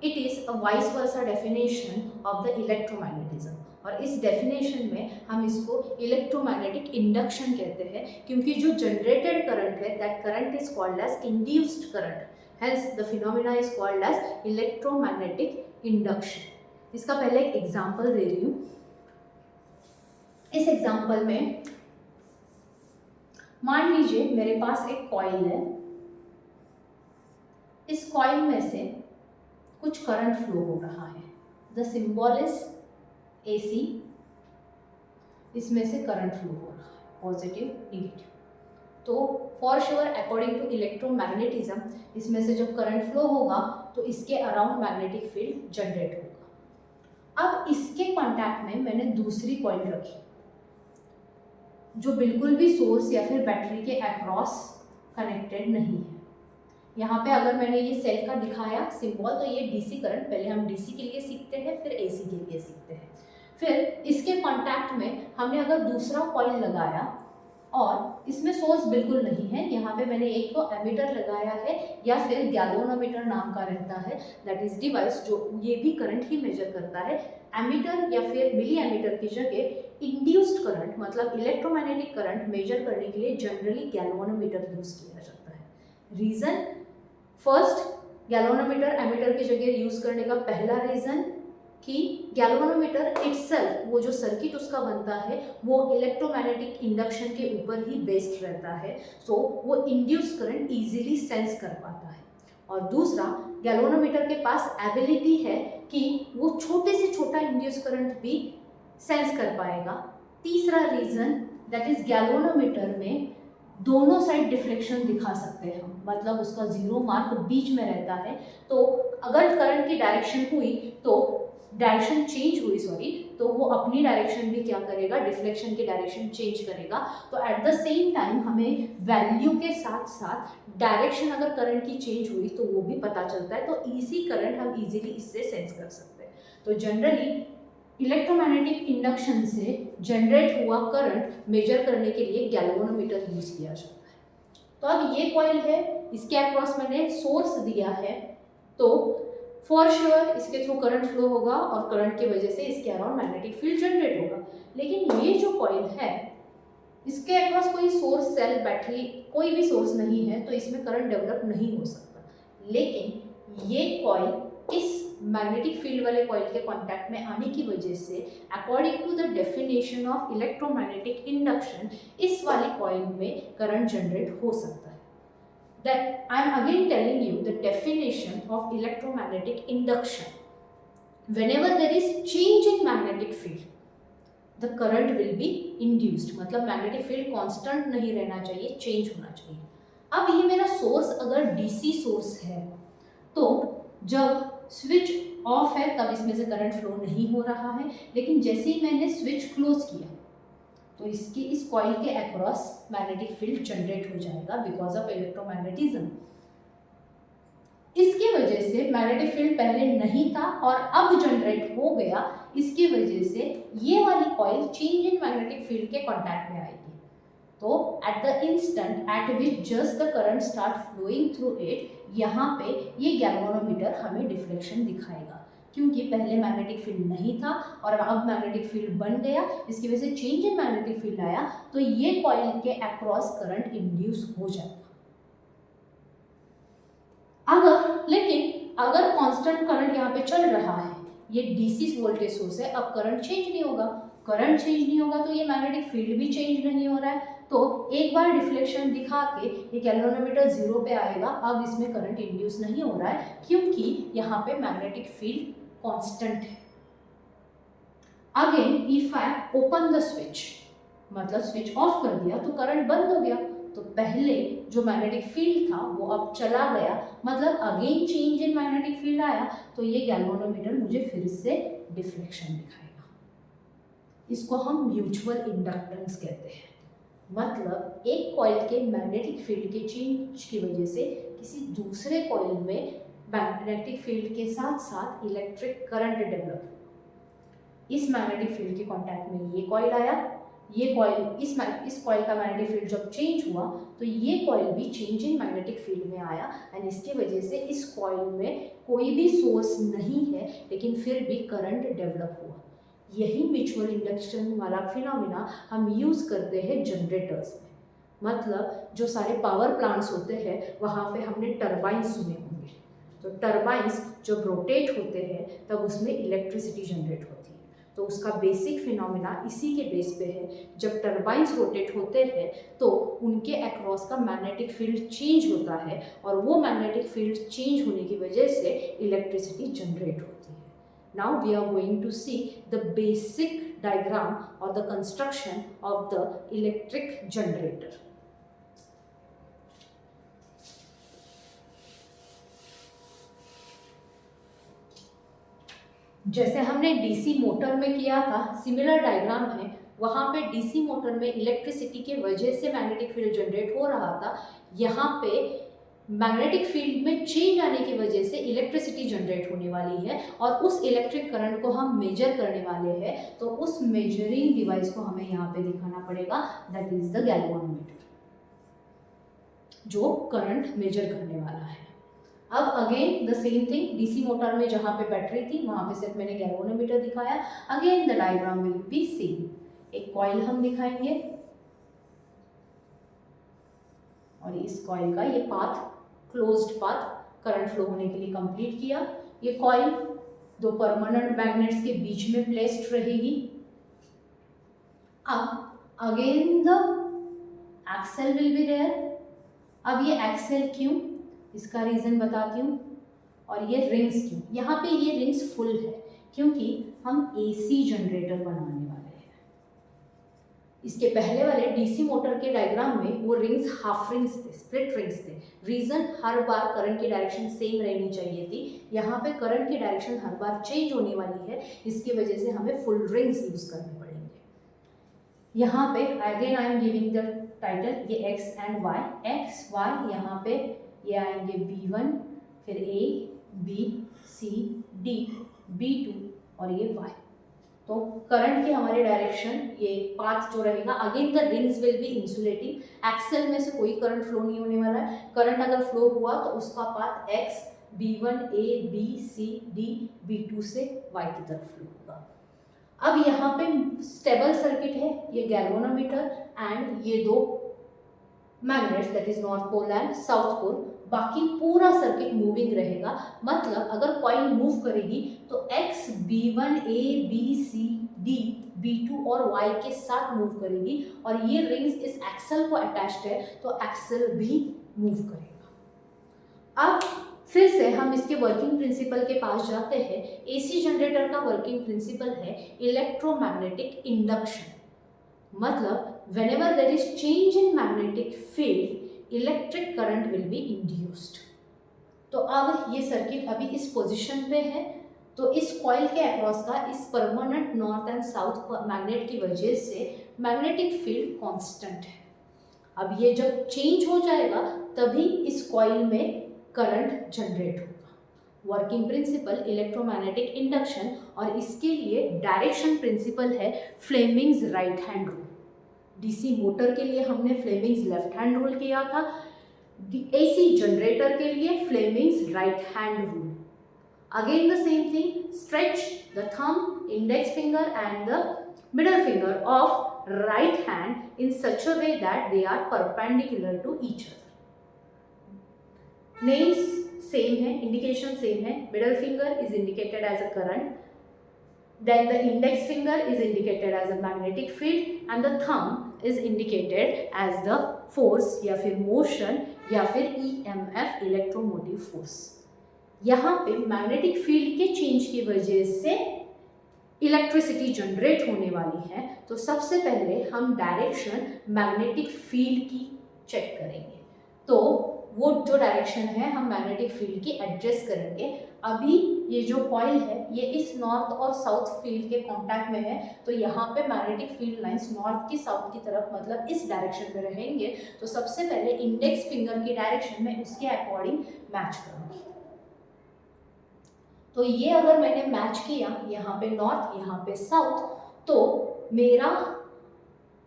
It is a vice versa definition of the electromagnetism, और इस डेफिनेशन में हम इसको इलेक्ट्रोमैग्नेटिक इंडक्शन कहते हैं, क्योंकि जो जनरेटेड करंट है that current is called as induced current, hence the phenomena is called as electromagnetic induction. इसका पहले एक एग्जांपल दे रही हूँ। इस एग्जांपल में मान लीजिए मेरे पास एक कॉइल है, इस कॉइल में से कुछ करंट फ्लो हो रहा है, द सिंबल इज AC, इसमें से करंट फ्लो हो रहा है पॉजिटिव नेगेटिव। तो for sure according to electromagnetism इसमें से जब करंट फ्लो होगा तो इसके अराउंड मैग्नेटिक फील्ड जनरेट होगा। अब इसके कॉन्टैक्ट में मैंने दूसरी कॉइल रखी जो बिल्कुल भी सोर्स या फिर बैटरी के अक्रॉस कनेक्टेड नहीं है। यहाँ पे अगर मैंने ये सेल का दिखाया सिंबल तो ये डीसी करंट, पहले हम डीसी के लिए सीखते हैं फिर एसी के लिए सीखते हैं। फिर इसके कॉन्टैक्ट में हमने अगर दूसरा कॉइल लगाया और इसमें सोर्स बिल्कुल नहीं है, यहाँ पे मैंने एक तो एमीटर लगाया है या फिर गैल्वेनोमीटर नाम का रहता है, दैट इज डिवाइस जो ये भी करंट ही मेजर करता है। एमीटर या फिर मिली एमीटर की जगह इंड्यूस्ड करंट मतलब इलेक्ट्रोमैग्नेटिक करंट मेजर करने के लिए जनरली गैल्वेनोमीटर यूज किया जाता है। रीजन फर्स्ट, गैल्वेनोमीटर एमीटर की जगह यूज करने का पहला रीजन कि गैल्वेनोमीटर इटसेल्फ वो जो सर्किट उसका बनता है वो इलेक्ट्रोमैग्नेटिक इंडक्शन के ऊपर ही बेस्ड रहता है, सो वो इंड्यूस करंट इजीली सेंस कर पाता है। और दूसरा, गैल्वेनोमीटर के पास एबिलिटी है कि वो छोटे से छोटा इंड्यूस करंट भी सेंस कर पाएगा। तीसरा रीजन दैट इज गैल्वेनोमीटर में दोनों साइड डिफ्लेक्शन दिखा सकते हैं हम, मतलब उसका जीरो मार्क बीच में रहता है, तो अगर करंट की डायरेक्शन हुई तो डायरेक्शन चेंज हुई तो वो अपनी डायरेक्शन भी क्या करेगा, डिफ्लेक्शन की डायरेक्शन चेंज करेगा। तो एट द सेम टाइम हमें वैल्यू के साथ साथ डायरेक्शन अगर करंट की चेंज हुई तो वो भी पता चलता है, तो इजी करंट हम इजीली इससे सेंस कर सकते हैं। तो जनरली इलेक्ट्रोमैग्नेटिक इंडक्शन से जनरेट हुआ करंट मेजर करने के लिए गैल्वेनोमीटर यूज किया जाता है। तो अब ये कॉइल है, इसके अक्रॉस मैंने सोर्स दिया है, तो फॉर श्योर इसके थ्रू करंट फ्लो होगा और करंट की वजह से इसके अराउंड मैग्नेटिक फील्ड जनरेट होगा। लेकिन ये जो कॉइल है इसके अक्रॉस कोई सोर्स, सेल, बैटरी, कोई भी सोर्स नहीं है, तो इसमें करंट डेवलप नहीं हो सकता। लेकिन ये कॉइल इस मैग्नेटिक फील्ड वाले कॉइल के कांटेक्ट में आने की वजह से according to the definition of electromagnetic induction इस वाली कॉइल में करंट जनरेट हो सकता है। That I am again telling you the definition of electromagnetic induction. Whenever there is change in magnetic field, the current will be induced. मतलब magnetic field constant नहीं रहना चाहिए, चेंज होना चाहिए। अब ये मेरा सोर्स अगर डीसी सोर्स है तो जब स्विच ऑफ है तब इसमें से करंट फ्लो नहीं हो रहा है, लेकिन जैसे ही मैंने स्विच क्लोज किया तो इसकी इस कॉइल के अक्रॉस मैग्नेटिक फील्ड जनरेट हो जाएगा बिकॉज ऑफ इलेक्ट्रोमैग्नेटिज्म। इसकी वजह से मैग्नेटिक फील्ड पहले नहीं था और अब जनरेट हो गया, इसकी वजह से ये वाली coil change in magnetic field के कांटेक्ट में आएगी। तो at the instant at which just the current start flowing through it, यहाँ पे ये गैल्वेनोमीटर हमें डिफ्लेक्शन दिखाएगा, क्योंकि पहले मैग्नेटिक फील्ड नहीं था और अब मैग्नेटिक फील्ड बन गया, इसकी वजह से चेंज इन मैग्नेटिक फील्ड आया, तो ये कॉइल के अक्रॉस करंट इंड्यूस हो जाएगा। अगर कांस्टेंट करंट यहाँ पे चल रहा है, ये डीसी वोल्टेज सोर्स है, अब करंट चेंज नहीं होगा, करंट चेंज नहीं होगा तो ये मैग्नेटिक फील्ड भी चेंज नहीं हो रहा है, तो एक बार डिफ्लेक्शन दिखा के ये गैल्वेनोमीटर 0 पे आएगा। अब इसमें करंट इंड्यूस नहीं हो रहा है क्योंकि यहाँ पे मैग्नेटिक फील्ड कांस्टेंट है। Again if I open the switch, मतलब स्विच ऑफ कर दिया तो करंट बंद हो गया, तो पहले जो मैग्नेटिक फील्ड था वो अब चला गया, मतलब again change in magnetic field आया, तो ये गैल्वेनोमीटर मुझे फिर से डिफ्लेक्शन दिखाएगा। इसको हम म्यूचुअल इंडक्टेंस कहते हैं। मतलब एक कॉइल के मैग्नेटिक फील्ड के चेंज की वजह से किसी दूसरे कॉइल में मैग्नेटिक फील्ड के साथ साथ इलेक्ट्रिक करंट डेवलप हुआ। इस मैग्नेटिक फील्ड के कांटेक्ट में ये कॉइल आया, ये कॉइल इस कॉइल का मैग्नेटिक फील्ड जब चेंज हुआ तो ये कॉइल भी चेंज इन मैग्नेटिक फील्ड में आया, एंड इसकी वजह से इस कॉइल में कोई भी सोर्स नहीं है लेकिन फिर भी करंट डेवलप हुआ। यही म्यूचुअल इंडक्शन वाला फिनोमिना हम यूज़ करते हैं जनरेटर्स में। मतलब जो सारे पावर प्लांट्स होते हैं वहाँ पे हमने टरबाइंस सुने होंगे, तो टरबाइंस जब रोटेट होते हैं तब उसमें इलेक्ट्रिसिटी जनरेट होती है, तो उसका बेसिक फिनोमिना इसी के बेस पे है। जब टरबाइंस रोटेट होते हैं तो उनके अक्रॉस का मैग्नेटिक फील्ड चेंज होता है और वो मैग्नेटिक फील्ड चेंज होने की वजह से इलेक्ट्रिसिटी जनरेट होती है। Now we are going to see the basic diagram or the construction of the electric generator. जैसे हमने डीसी मोटर में किया था, सिमिलर डायग्राम है। वहाँ पे डीसी मोटर में इलेक्ट्रिसिटी के वजह से मैग्नेटिक फील्ड जनरेट हो रहा था, यहाँ पे मैग्नेटिक फील्ड में चेंज आने की वजह से इलेक्ट्रिसिटी जनरेट होने वाली है और उस इलेक्ट्रिक करंट को हम मेजर करने वाले हैं, तो उस मेजरिंग डिवाइस को हमें यहाँ पे दिखाना पड़ेगा, दैट इज द गैल्वेनोमीटर, जो करंट मेजर करने वाला है। अब again the same thing, DC motor में जहाँ पे बैटरी थी वहाँ पे सिर्फ मैंने गैल्वेनोमीटर दिखाया। Again the diagram will be same. एक कॉइल हम दिखाएंगे और इस कॉइल का ये path, closed path, current flow होने के लिए कंप्लीट किया। ये कॉइल दो परमानेंट मैग्नेट्स के बीच में प्लेस्ड रहेगी। अब again the axle will be there. अब ये एक्सेल क्यों, इसका रीजन बताती हूँ, और ये रिंग्स क्यों। यहाँ पे ये रिंग्स फुल है क्योंकि हम एसी जनरेटर बनाने वाले हैं। इसके पहले वाले डीसी मोटर के डायग्राम में वो रिंग्स हाफ रिंग्स थे, स्प्लिट रिंग्स थे। रीजन हर बार करंट की डायरेक्शन सेम रहनी चाहिए थी, यहाँ पे करंट की डायरेक्शन हर बार चेंज होने वाली है, इसकी वजह से हमें फुल रिंग्स यूज करने पड़ेंगे। यहाँ पे again I am giving the title, ये x and y, x y, यहाँ पे ये आएंगे B1, फिर A, B, C, D, B2 और ये Y। तो करंट की हमारी डायरेक्शन, ये पाथ जो रहेगा, again the rings will be insulating. Axle में से कोई करंट फ्लो नहीं होने वाला है। करंट अगर फ्लो हुआ तो उसका path X B1 A B C D B2 से Y की तरफ फ्लो होगा। अब यहाँ पे स्टेबल सर्किट है, ये गैल्वेनोमीटर एंड ये दो magnets that is north pole and south pole, बाकी पूरा सर्किट मूविंग रहेगा। मतलब अगर कॉइल मूव करेगी तो X B1 A B C D B2 और Y के साथ मूव करेगी और ये रिंग्स इस एक्सल को अटैच्ड है तो एक्सल भी मूव करेगा। अब फिर से हम इसके वर्किंग प्रिंसिपल के पास जाते हैं। एसी जनरेटर का वर्किंग प्रिंसिपल है इलेक्ट्रोमैग्नेटिक इंडक्शन। मतलब whenever there is change in magnetic field electric current will be induced। तो अब ये सर्किट अभी इस पोजीशन पे है, तो इस कॉइल के अक्रॉस का इस permanent north and south magnet की वजह से मैग्नेटिक फील्ड कांस्टेंट है। अब ये जब चेंज हो जाएगा तभी इस कॉइल में करंट जनरेट होगा। वर्किंग प्रिंसिपल इलेक्ट्रोमैग्नेटिक इंडक्शन, और इसके लिए डायरेक्शन प्रिंसिपल है Fleming's right hand rule. DC motor के लिए हमने फ्लेमिंग्स लेफ्ट हैंड रूल किया था, एसी जनरेटर के लिए Fleming's right hand rule. Again the same thing, stretch the thumb, index finger and the middle finger of right hand in such a way that they are perpendicular to each other। Names same है, indication same है। Middle finger is indicated as a current, then the index finger is indicated as a magnetic field and the thumb is indicated as the force या फिर motion या फिर EMF electromotive force। यहाँ पे magnetic field के change की वजह से इलेक्ट्रिसिटी जनरेट होने वाली है, तो सबसे पहले हम डायरेक्शन मैग्नेटिक फील्ड की चेक करेंगे। तो वो जो डायरेक्शन है हम मैग्नेटिक फील्ड की एडजस्ट करेंगे। अभी ये जो कॉइल है ये इस नॉर्थ और साउथ फील्ड के कांटेक्ट में है, तो यहाँ पे मैग्नेटिक फील्ड लाइंस नॉर्थ की साउथ की तरफ मतलब इस डायरेक्शन में रहेंगे। तो सबसे पहले इंडेक्स फिंगर की डायरेक्शन में उसके अकॉर्डिंग मैच करूँगी। तो ये अगर मैंने मैच किया यहाँ पे नॉर्थ यहाँ पे साउथ, तो मेरा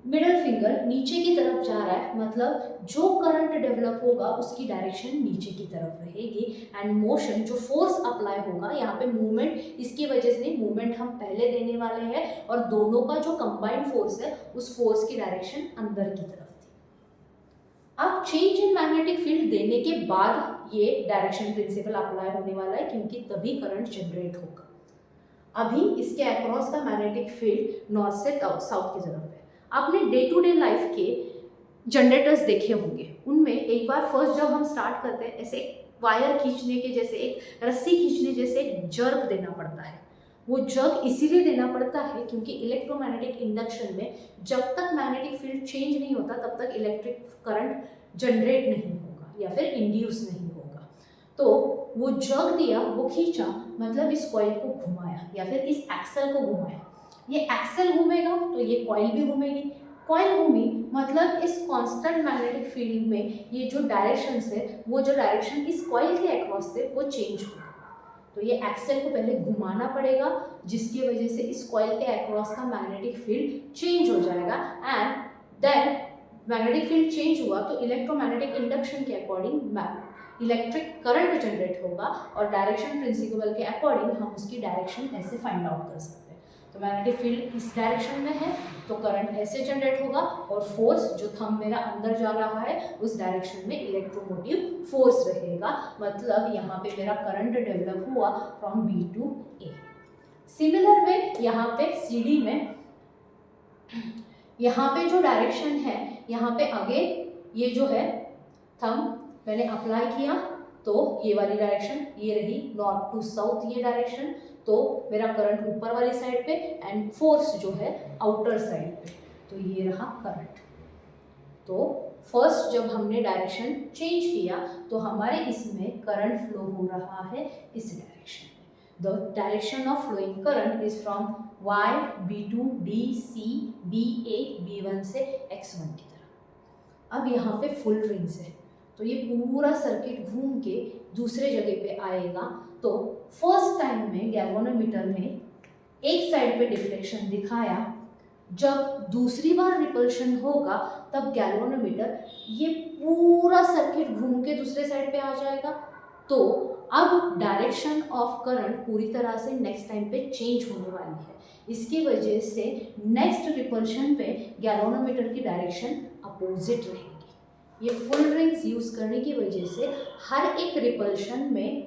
मिडल फिंगर नीचे की तरफ जा रहा है, मतलब जो करंट डेवलप होगा उसकी डायरेक्शन नीचे की तरफ रहेगी। एंड मोशन, जो फोर्स अप्लाई होगा यहाँ पे मूवमेंट इसकी वजह से नहीं, मूवमेंट हम पहले देने वाले हैं और दोनों का जो कंबाइंड फोर्स है उस फोर्स की डायरेक्शन अंदर की तरफ थी। अब चेंज इन मैग्नेटिक फील्ड देने के बाद ये डायरेक्शन प्रिंसिपल अप्लाई होने वाला है, क्योंकि तभी करंट जनरेट होगा। अभी इसके अक्रॉस का मैग्नेटिक फील्ड नॉर्थ से साउथ की तरफ है। आपने डे टू डे लाइफ के जनरेटर्स देखे होंगे, उनमें एक बार फर्स्ट जब हम स्टार्ट करते हैं ऐसे वायर खींचने के जैसे, एक रस्सी खींचने जैसे एक जर्क देना पड़ता है। वो जर्क इसीलिए देना पड़ता है क्योंकि इलेक्ट्रोमैग्नेटिक इंडक्शन में जब तक मैग्नेटिक फील्ड चेंज नहीं होता तब तक इलेक्ट्रिक करंट जनरेट नहीं होगा या फिर इंड्यूस नहीं होगा। तो वो जर्क दिया, वो खींचा, मतलब इस कॉइल को घुमाया या फिर इस एक्सल को घुमाया। ये एक्सल घूमेगा तो ये कॉइल भी घूमेगी, कॉइल घूमी मतलब इस कांस्टेंट मैग्नेटिक फील्ड में ये जो डायरेक्शन है, वो जो डायरेक्शन इस कॉइल के अक्रॉस से वो चेंज होगा। तो ये एक्सल को पहले घुमाना पड़ेगा, जिसकी वजह से इस कॉइल के अक्रॉस का मैग्नेटिक फील्ड चेंज हो जाएगा। And then magnetic field change हुआ तो इलेक्ट्रोमैग्नेटिक इंडक्शन के अकॉर्डिंग इलेक्ट्रिक करंट जनरेट होगा और डायरेक्शन प्रिंसिपल के अकॉर्डिंग हम उसकी डायरेक्शन ऐसे फाइंड आउट कर सकते हैं। तो मैग्नेटिक फील्ड इस डायरेक्शन में है तो करंट ऐसे जनरेट होगा और फोर्स जो थंब मेरा अंदर जा रहा है उस डायरेक्शन में इलेक्ट्रोमोटिव फोर्स रहेगा। मतलब यहाँ पे मेरा करंट डेवलप हुआ from B to A। Similar way यहाँ पे CD में, यहाँ पे जो डायरेक्शन है यहाँ पे आगे ये जो है थंब मैंने अप्लाई किया तो ये वाली डायरेक्शन ये रही, नॉर्थ टू साउथ ये डायरेक्शन, तो मेरा करंट ऊपर वाली साइड पे एंड फोर्स जो है आउटर साइड पे, तो ये रहा करंट। तो फर्स्ट जब हमने डायरेक्शन चेंज किया तो हमारे इसमें करंट फ्लो हो रहा है इस डायरेक्शन में। The direction of flowing current is from Y B2 D C B A B1 से X1 की तरफ। अब यहाँ पे फुल रिंग्स है तो ये पूरा सर्किट घूम के दूसरे जगह पे आएगा। तो फर्स्ट टाइम में गैल्वेनोमीटर में एक साइड पे डिफ्लेक्शन दिखाया, जब दूसरी बार रिपल्शन होगा तब गैल्वेनोमीटर ये पूरा सर्किट घूम के दूसरे साइड पे आ जाएगा। तो अब डायरेक्शन ऑफ करंट पूरी तरह से नेक्स्ट टाइम पे चेंज होने वाली है। इसकी वजह से नेक्स्ट रिपल्शन पे गैल्वेनोमीटर की डायरेक्शन अपोजिट रहेगी। ये फुल रिंग्स यूज करने की वजह से हर एक रिपल्शन में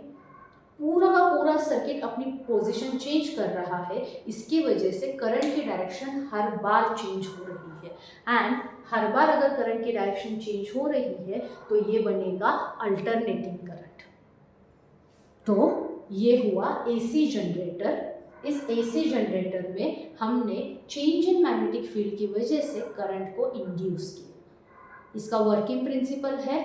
पूरा का पूरा सर्किट अपनी पोजीशन चेंज कर रहा है। इसकी वजह से करंट की डायरेक्शन हर बार चेंज हो रही है एंड हर बार अगर करंट की डायरेक्शन चेंज हो रही है तो ये बनेगा अल्टरनेटिंग करंट। तो ये हुआ एसी जनरेटर। इस एसी जनरेटर में हमने चेंज इन मैग्नेटिक फील्ड की वजह से करंट को इंड्यूस किया। इसका वर्किंग प्रिंसिपल है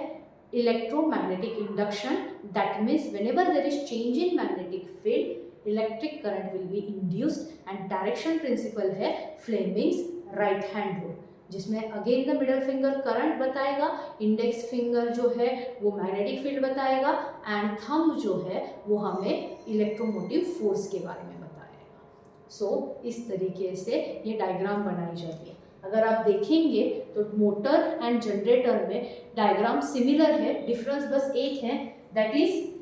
electromagnetic induction, that means whenever there is change in magnetic field electric current will be induced, and direction principle है Fleming's right hand rule, जिसमें again the middle finger current बताएगा, index finger जो है वो magnetic field बताएगा and thumb जो है वो हमें इलेक्ट्रोमोटिव फोर्स के बारे में बताएगा। सो इस तरीके से ये डायग्राम बनाई जाती है। अगर आप देखेंगे तो मोटर एंड जनरेटर में डायग्राम सिमिलर है, डिफरेंस बस एक है, दैट इज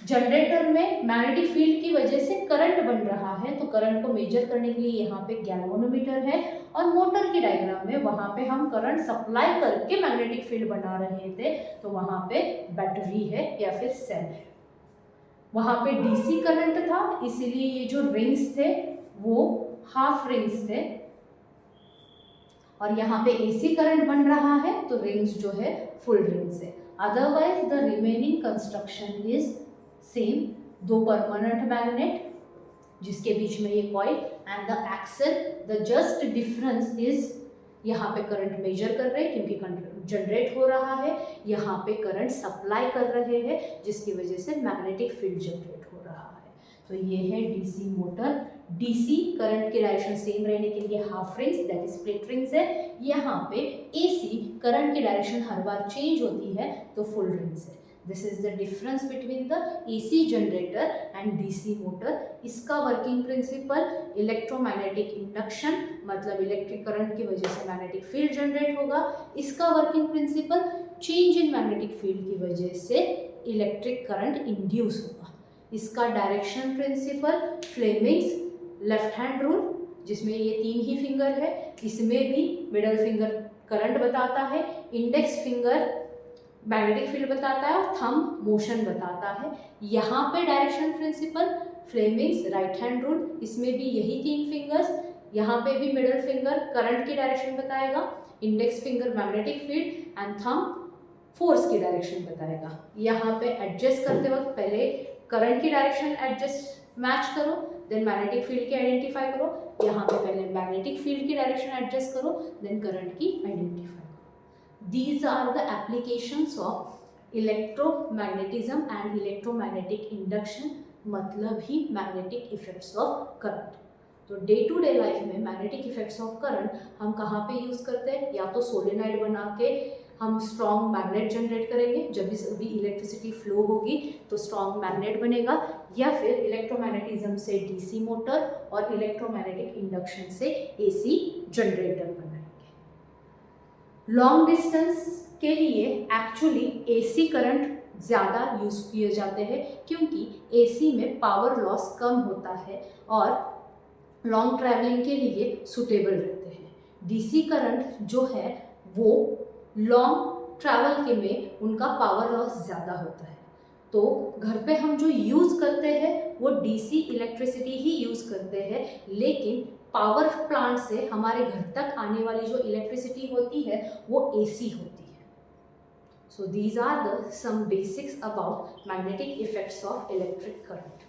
जनरेटर में मैग्नेटिक फील्ड की वजह से करंट बन रहा है तो करंट को मेजर करने के लिए यहाँ पे गैल्वेनोमीटर है, और मोटर की डायग्राम में वहाँ पे हम करंट सप्लाई करके मैग्नेटिक फील्ड बना रहे थे तो वहाँ पे बैटरी है या फिर सेल है। वहाँ पे डीसी करंट था इसीलिए ये जो रिंग्स थे वो हाफ रिंग्स थे, और यहाँ पे एसी करंट बन रहा है तो रिंग्स जो है फुल रिंग्स है। Otherwise the remaining construction is same, दो परमानेंट मैग्नेट जिसके बीच में ये coil and the axle, the just difference is यहाँ पे करंट मेजर कर रहे हैं क्योंकि जनरेट हो रहा है, यहाँ पे करंट सप्लाई कर रहे हैं जिसकी वजह से मैग्नेटिक फील्ड जनरेट हो रहा है। तो ये है डीसी मोटर। डीसी करंट की डायरेक्शन सेम रहने के लिए half rings that is split rings है। यहाँ पे एसी करंट की डायरेक्शन हर बार चेंज होती है तो फुल रिंग्स है। This is the difference between the AC generator and DC motor. इसका वर्किंग प्रिंसिपल इलेक्ट्रोमैग्नेटिक इंडक्शन, मतलब इलेक्ट्रिक करंट की वजह से मैग्नेटिक फील्ड जनरेट होगा। इसका working principle change in magnetic field की वजह से इलेक्ट्रिक करंट इंड्यूस होगा। इसका direction principle Fleming's left hand rule, जिसमें ये तीन ही फिंगर है, इसमें भी मिडल फिंगर करंट बताता है, इंडेक्स फिंगर मैग्नेटिक फील्ड बताता है और थंब मोशन बताता है। यहाँ पे direction principle Fleming's right hand rule, इसमें भी यही तीन फिंगर्स, यहाँ पे भी मिडल फिंगर करंट की डायरेक्शन बताएगा, index finger magnetic field and thumb force की डायरेक्शन बताएगा। यहाँ पे एडजस्ट करते वक्त पहले करंट की डायरेक्शन एडजस्ट मैच करो, देन मैग्नेटिक फील्ड की आइडेंटिफाई करो। यहाँ पे पहले मैग्नेटिक फील्ड की डायरेक्शन एडजस्ट करो, देन करंट की आइडेंटिफाई करो। These are the applications of electromagnetism and electromagnetic induction, मतलब ही मैग्नेटिक इफेक्ट्स ऑफ करंट। तो डे टू डे लाइफ में मैग्नेटिक इफेक्ट्स ऑफ करंट हम कहाँ पे यूज़ करते हैं? या तो सोलेनाइड बना के हम स्ट्रॉन्ग मैग्नेट जनरेट करेंगे, जब भी इलेक्ट्रिसिटी फ्लो होगी तो स्ट्रॉन्ग मैग्नेट बनेगा, या फिर इलेक्ट्रोमैग्नेटिज्म से डीसी मोटर और इलेक्ट्रोमैग्नेटिक इंडक्शन से एसी जनरेटर बनाएंगे। लॉन्ग डिस्टेंस के लिए एक्चुअली एसी करंट ज़्यादा यूज़ किए जाते हैं क्योंकि एसी में पावर लॉस कम होता है और लॉन्ग ट्रैवलिंग के लिए सुटेबल रहते हैं। डीसी करंट जो है वो लॉन्ग ट्रैवल के में उनका पावर लॉस ज़्यादा होता है। तो घर पे हम जो यूज़ करते हैं वो डीसी इलेक्ट्रिसिटी ही यूज़ करते हैं, लेकिन पावर प्लांट से हमारे घर तक आने वाली जो इलेक्ट्रिसिटी होती है वो एसी होती है। So these are the some basics about magnetic effects of electric current.